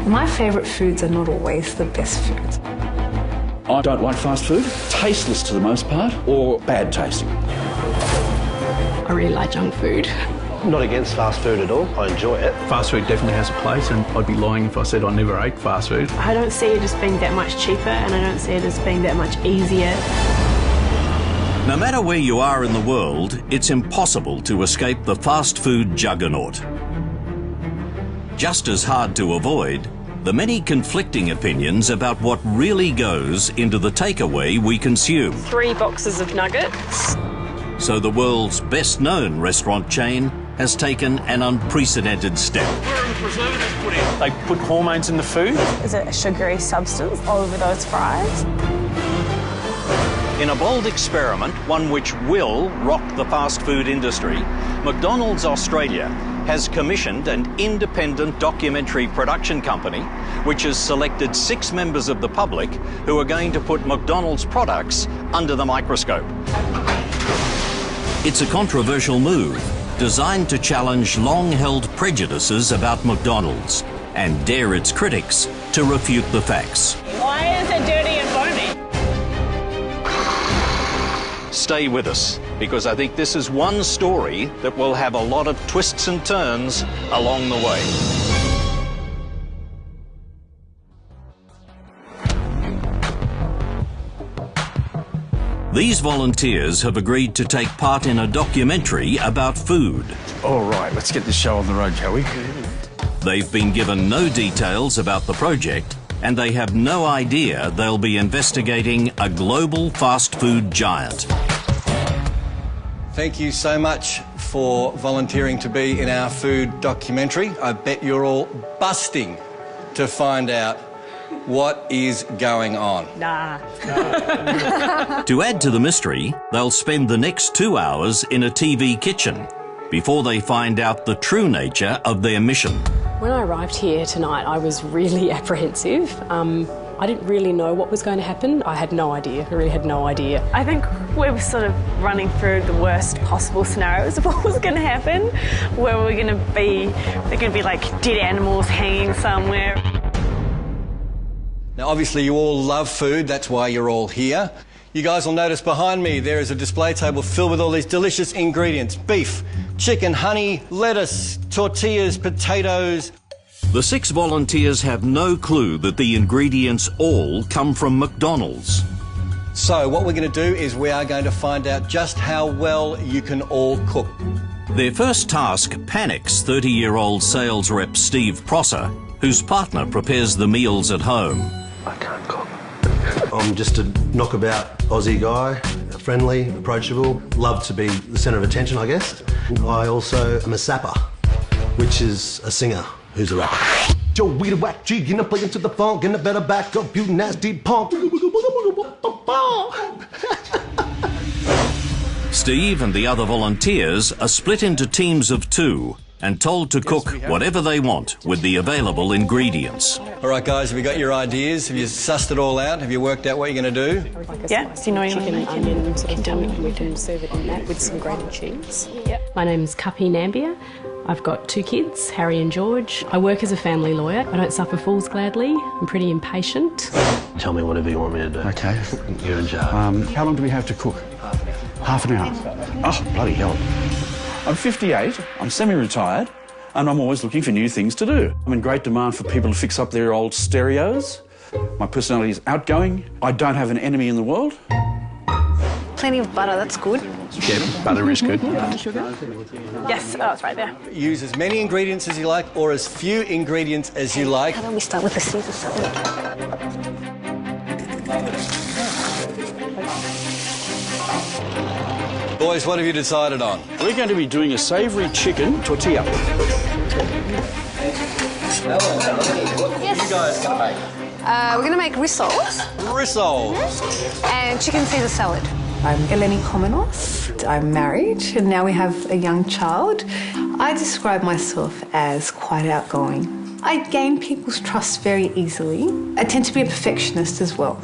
My favourite foods are not always the best foods. I don't like fast food. Tasteless to the most part, or bad tasting. I really like junk food. Not against fast food at all. I enjoy it. Fast food definitely has a place, and I'd be lying if I said I never ate fast food. I don't see it as being that much cheaper, and I don't see it as being that much easier. No matter where you are in the world, it's impossible to escape the fast food juggernaut. Just as hard to avoid, the many conflicting opinions about what really goes into the takeaway we consume. 3 boxes of nuggets. So the world's best-known restaurant chain has taken an unprecedented step. They put hormones in the food. Is it a sugary substance over those fries? In a bold experiment, one which will rock the fast food industry, McDonald's Australia has commissioned an independent documentary production company which has selected 6 members of the public who are going to put McDonald's products under the microscope. It's a controversial move designed to challenge long-held prejudices about McDonald's and dare its critics to refute the facts. Why is it dirty and bony? Stay with us, because I think this is one story that will have a lot of twists and turns along the way. These volunteers have agreed to take part in a documentary about food. All right, let's get this show on the road, shall we? They've been given no details about the project, and they have no idea they'll be investigating a global fast food giant. Thank you so much for volunteering to be in our food documentary. I bet you're all busting to find out what is going on. Nah. To add to the mystery, they'll spend the next 2 hours in a TV kitchen before they find out the true nature of their mission. When I arrived here tonight, I was really apprehensive. I didn't really know what was going to happen. I had no idea. I really had no idea. I think we were sort of running through the worst possible scenarios of what was going to happen, where we're going to be, they're going to be like dead animals hanging somewhere. Now, obviously, you all love food. That's why you're all here. You guys will notice behind me there is a display table filled with all these delicious ingredients. Beef, chicken, honey, lettuce, tortillas, potatoes. The 6 volunteers have no clue that the ingredients all come from McDonald's. So what we're going to do is we are going to find out just how well you can all cook. Their first task panics 30-year-old sales rep Steve Prosser, whose partner prepares the meals at home. I can't cook. I'm just a knockabout Aussie guy, friendly, approachable, love to be the centre of attention, I guess. I also am a sapper, which is a singer who's a rapper. Joe, we the whack G, gonna play into the funk, and the better back up, you nasty punk. Steve and the other volunteers are split into teams of 2 and told to cook whatever they want with the available ingredients. All right, guys, have you got your ideas? Have you sussed it all out? Have you worked out what you're going to do? Yeah, so you know chicken and onion sort of thing, and we can serve it in that with some grated cheese. Yep. My name's Cuppy Nambia. I've got 2 kids, Harry and George. I work as a family lawyer. I don't suffer fools gladly. I'm pretty impatient. Tell me whatever you want me to do. Okay. You're in charge. How long do we have to cook? Half an hour. Oh, bloody hell. I'm 58, I'm semi-retired, and I'm always looking for new things to do. I'm in great demand for people to fix up their old stereos. My personality is outgoing. I don't have an enemy in the world. Plenty of butter, that's good. Yeah, butter is good. Yes, oh, it's right there. Use as many ingredients as you like or as few ingredients as you like. How about we start with the Caesar salad? Boys, what have you decided on? We're going to be doing a savoury chicken tortilla. What are you guys going to make? We're going to make rissoles. Rissoles. And chicken Caesar salad. I'm Eleni Komenov. I'm married and now we have a young child. I describe myself as quite outgoing. I gain people's trust very easily. I tend to be a perfectionist as well.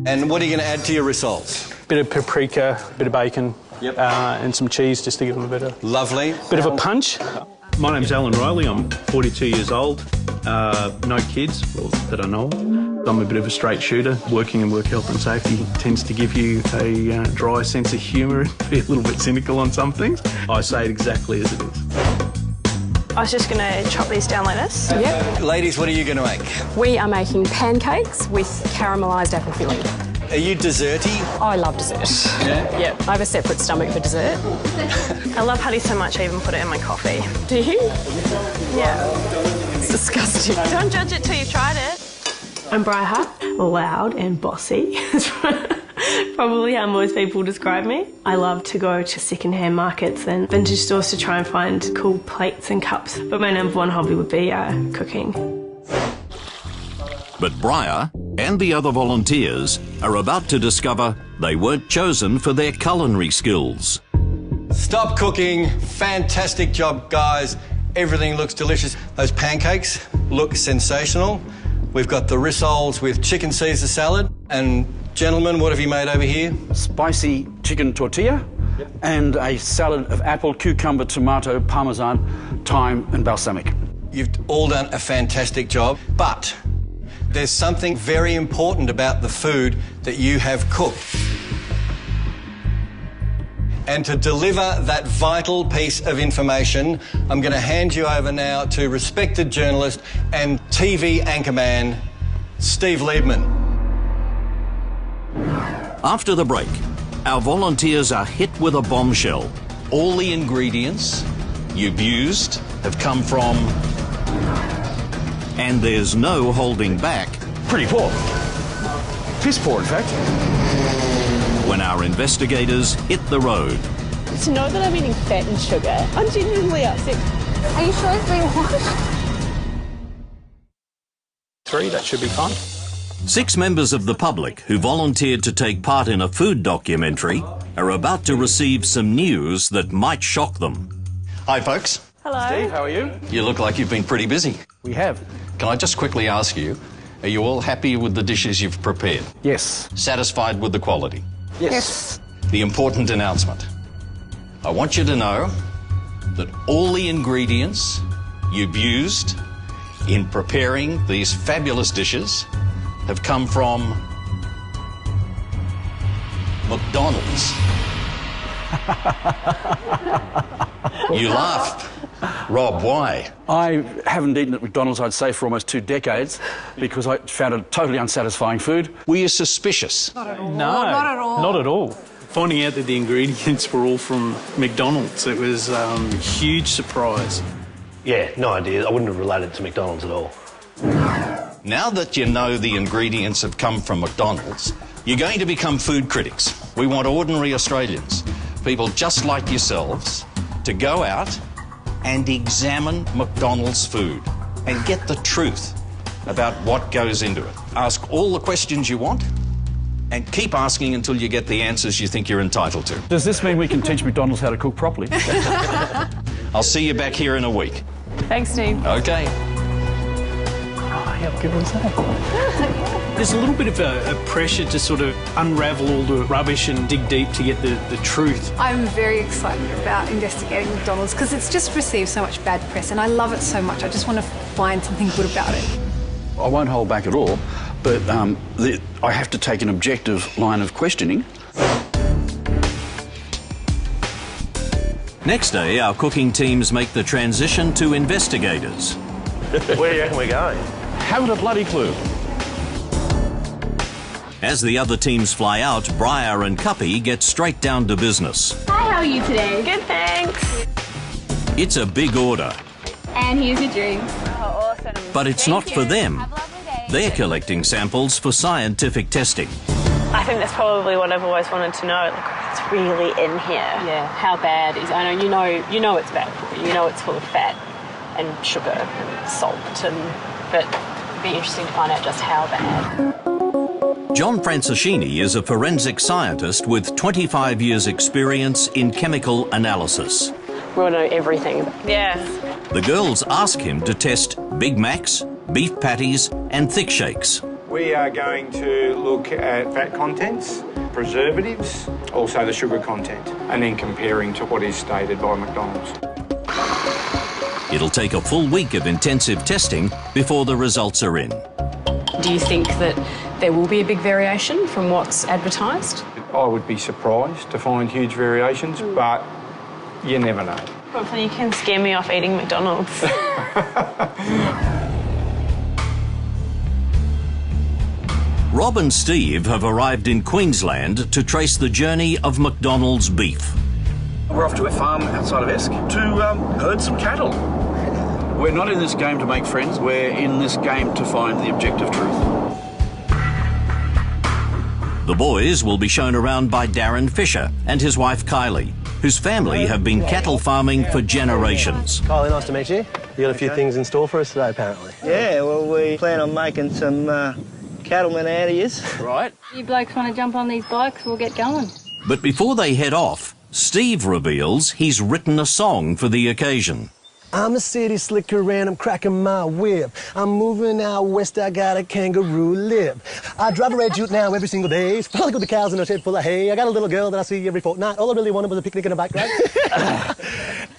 And what are you going to add to your rissoles? Bit of paprika, bit of bacon, and some cheese just to give them a bit of... Lovely. Bit of a punch. My name's Alan Riley. I'm 42 years old. No kids, well, that I know of. I'm a bit of a straight shooter. Working in work health and safety tends to give you a dry sense of humour and be a little bit cynical on some things. I say it exactly as it is. I was just going to chop these down like this. Yep. Ladies, what are you going to make? We are making pancakes with caramelised apple filling. Are you desserty? I love dessert. Yeah? Yep. I have a separate stomach for dessert. I love honey so much I even put it in my coffee. Do you? Yeah. It's disgusting. Don't judge it till you've tried it. I'm Briar, loud and bossy. Probably how most people describe me. I love to go to second-hand markets and vintage stores to try and find cool plates and cups, but my number one hobby would be cooking. But Briar and the other volunteers are about to discover they weren't chosen for their culinary skills. Stop cooking. Fantastic job, guys. Everything looks delicious. Those pancakes look sensational. We've got the rissoles with chicken Caesar salad. And gentlemen, what have you made over here? Spicy chicken tortilla and a salad of apple, cucumber, tomato, parmesan, thyme and balsamic. You've all done a fantastic job, but there's something very important about the food that you have cooked. And to deliver that vital piece of information, I'm going to hand you over now to respected journalist and TV anchorman, Steve Liebman. After the break, our volunteers are hit with a bombshell. All the ingredients you've used have come from... and there's no holding back. Pretty poor. Piss poor, in fact. When our investigators hit the road. To know that I'm eating fat and sugar, I'm genuinely upset. Are you sure it's been washed? 3, that should be fun. 6 members of the public who volunteered to take part in a food documentary are about to receive some news that might shock them. Hi, folks. Hello. Steve, how are you? You look like you've been pretty busy. We have. Can I just quickly ask you, are you all happy with the dishes you've prepared? Yes. Satisfied with the quality? Yes. The important announcement. I want you to know that all the ingredients you've used in preparing these fabulous dishes have come from McDonald's. You laugh. Rob, why? I haven't eaten at McDonald's, I'd say, for almost 2 decades because I found it totally unsatisfying food. Were you suspicious? Not at all. No, Not at all. Not at all. Finding out that the ingredients were all from McDonald's, it was a huge surprise. Yeah, no idea. I wouldn't have related to McDonald's at all. Now that you know the ingredients have come from McDonald's, you're going to become food critics. We want ordinary Australians, people just like yourselves, to go out and examine McDonald's food and get the truth about what goes into it. Ask all the questions you want and keep asking until you get the answers you think you're entitled to. Does this mean we can teach McDonald's how to cook properly? I'll see you back here in a week. Thanks, Steve. Okay. How good was that? There's a little bit of a pressure to sort of unravel all the rubbish and dig deep to get the truth. I'm very excited about investigating McDonald's because it's just received so much bad press and I love it so much. I just want to find something good about it. I won't hold back at all, but I have to take an objective line of questioning. Next day, our cooking teams make the transition to investigators. Where do you reckon we're going? Haven't a bloody clue. As the other teams fly out, Briar and Cuppy get straight down to business. Hi, how are you today? Good, thanks. It's a big order, And here's your drinks. Oh, awesome. but it's not for them. Have a lovely day. They're collecting samples for scientific testing. I think that's probably what I've always wanted to know. Like, what's really in here? Yeah, how bad is... I know you know it's bad for you. You know it's full of fat and sugar and salt, but it'd be interesting to find out just how bad. John Franceschini is a forensic scientist with 25 years' experience in chemical analysis. We want to know everything. Yeah. The girls ask him to test Big Macs, beef patties and thick shakes. We are going to look at fat contents, preservatives, also the sugar content, and then comparing to what is stated by McDonald's. It'll take a full week of intensive testing before the results are in. Do you think that there will be a big variation from what's advertised? I would be surprised to find huge variations, but you never know. Hopefully you can scare me off eating McDonald's. Rob and Steve have arrived in Queensland to trace the journey of McDonald's beef. We're off to a farm outside of Esk to herd some cattle. We're not in this game to make friends, we're in this game to find the objective truth. The boys will be shown around by Darren Fisher and his wife Kylie, whose family have been cattle farming for generations. Kylie, nice to meet you. You got a few things in store for us today, apparently. Yeah, well, we plan on making some cattlemen out of you. Right. You blokes want to jump on these bikes, we'll get going. But before they head off, Steve reveals he's written a song for the occasion. I'm a city slicker and I'm cracking my whip. I'm moving out west, I got a kangaroo lip. I drive a red Ute now every single day. Probably got the cows in a shed full of hay. I got a little girl that I see every fortnight. All I really wanted was a picnic and a bike ride.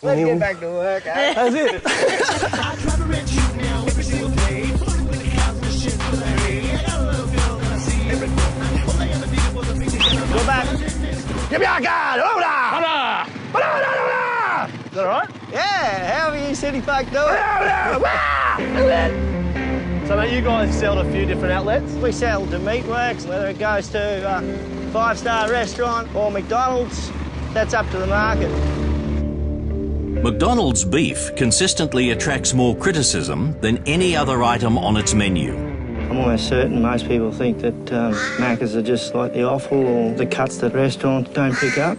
Let's get back to work, eh? That's it. I drive a red Ute now every single day. Probably got the cows in a shed full of hay. I got a little girl that I see every fortnight. All I ever needed was a picnic. Go back. Give me a guard! Hola! Is that all right? Yeah, how are you city folk doing? So, mate, you guys sell to a few different outlets? We sell to Meatworks, whether it goes to a five-star restaurant or McDonald's, that's up to the market. McDonald's beef consistently attracts more criticism than any other item on its menu. I'm almost certain most people think that Macca's are just like the offal or the cuts that restaurants don't pick up.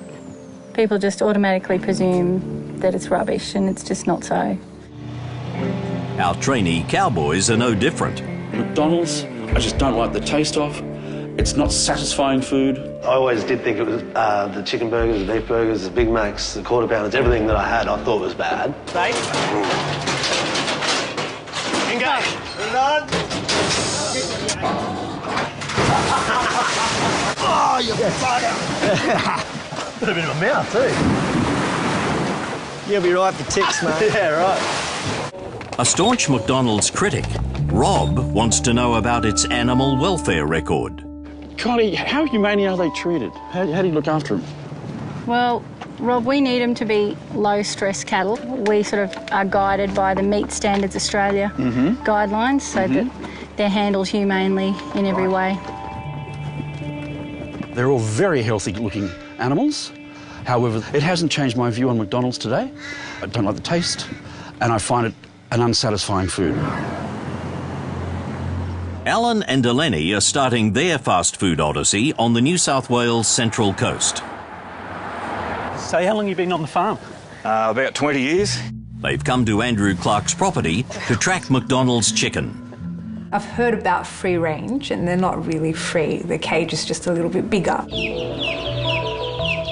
People just automatically presume that it's rubbish, and it's just not so. Our trainee cowboys are no different. McDonald's, I just don't like the taste of. It's not satisfying food. I always did think it was the chicken burgers, the beef burgers, the Big Macs, the quarter pounders, everything that I had I thought was bad. Steak. Engage. Oh, you fucker! Put a bit in my mouth, too. You'll be right for ticks, mate. Yeah, right. A staunch McDonald's critic, Rob, wants to know about its animal welfare record. Kylie, how humanely are they treated? How do you look after them? Well, Rob, we need them to be low-stress cattle. We sort of are guided by the Meat Standards Australia guidelines so that they're handled humanely in every way. They're all very healthy-looking animals. However, it hasn't changed my view on McDonald's today. I don't like the taste, and I find it an unsatisfying food. Alan and Eleni are starting their fast food odyssey on the New South Wales Central Coast. So how long have you been on the farm? About 20 years. They've come to Andrew Clark's property to track McDonald's chicken. I've heard about free range, and they're not really free. The cage is just a little bit bigger.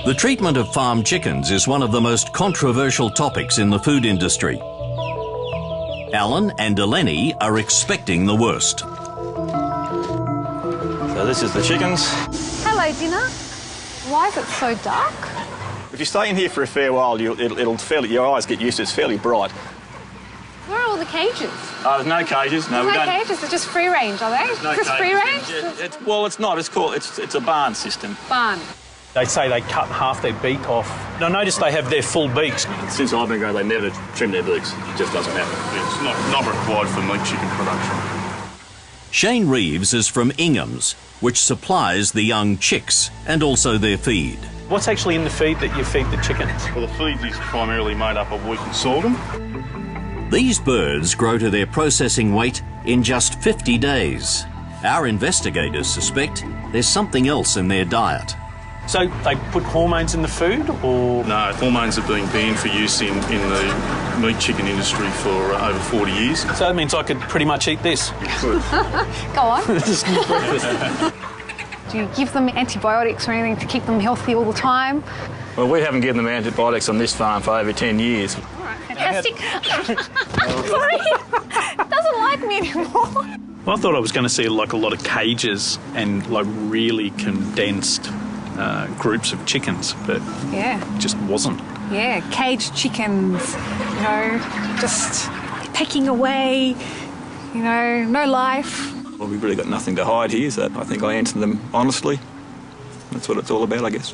The treatment of farm chickens is one of the most controversial topics in the food industry. Alan and Eleni are expecting the worst. So this is the chickens. Hello, dinner. Why is it so dark? If you stay in here for a fair while, your eyes get used to it. It's fairly bright. Where are all the cages? There's no cages. No, There's we no don't. cages. It's just free range, are they? There's no Is this cages. free range? Well, it's not. It's a barn system. Barn. They say they cut half their beak off. And I noticed they have their full beaks. Since I've been going, they never trim their beaks. It just doesn't happen. It's not required for meat chicken production. Shane Reeves is from Ingham's, which supplies the young chicks and also their feed. What's actually in the feed that you feed the chickens? Well, the feed is primarily made up of wheat and sorghum. These birds grow to their processing weight in just 50 days. Our investigators suspect there's something else in their diet. So they put hormones in the food, or...? No, hormones have been banned for use in the meat chicken industry for over 40 years. So that means I could pretty much eat this? Good. Go on. This is breakfast. Do you give them antibiotics or anything to keep them healthy all the time? Well, we haven't given them antibiotics on this farm for over 10 years. All right, fantastic. Sorry, doesn't like me anymore. Well, I thought I was going to see like a lot of cages and like really condensed groups of chickens, but Yeah. it just wasn't. Yeah, caged chickens, you know, just pecking away, you know, no life. Well, we've really got nothing to hide here, so I think I answer them honestly. That's what it's all about, I guess.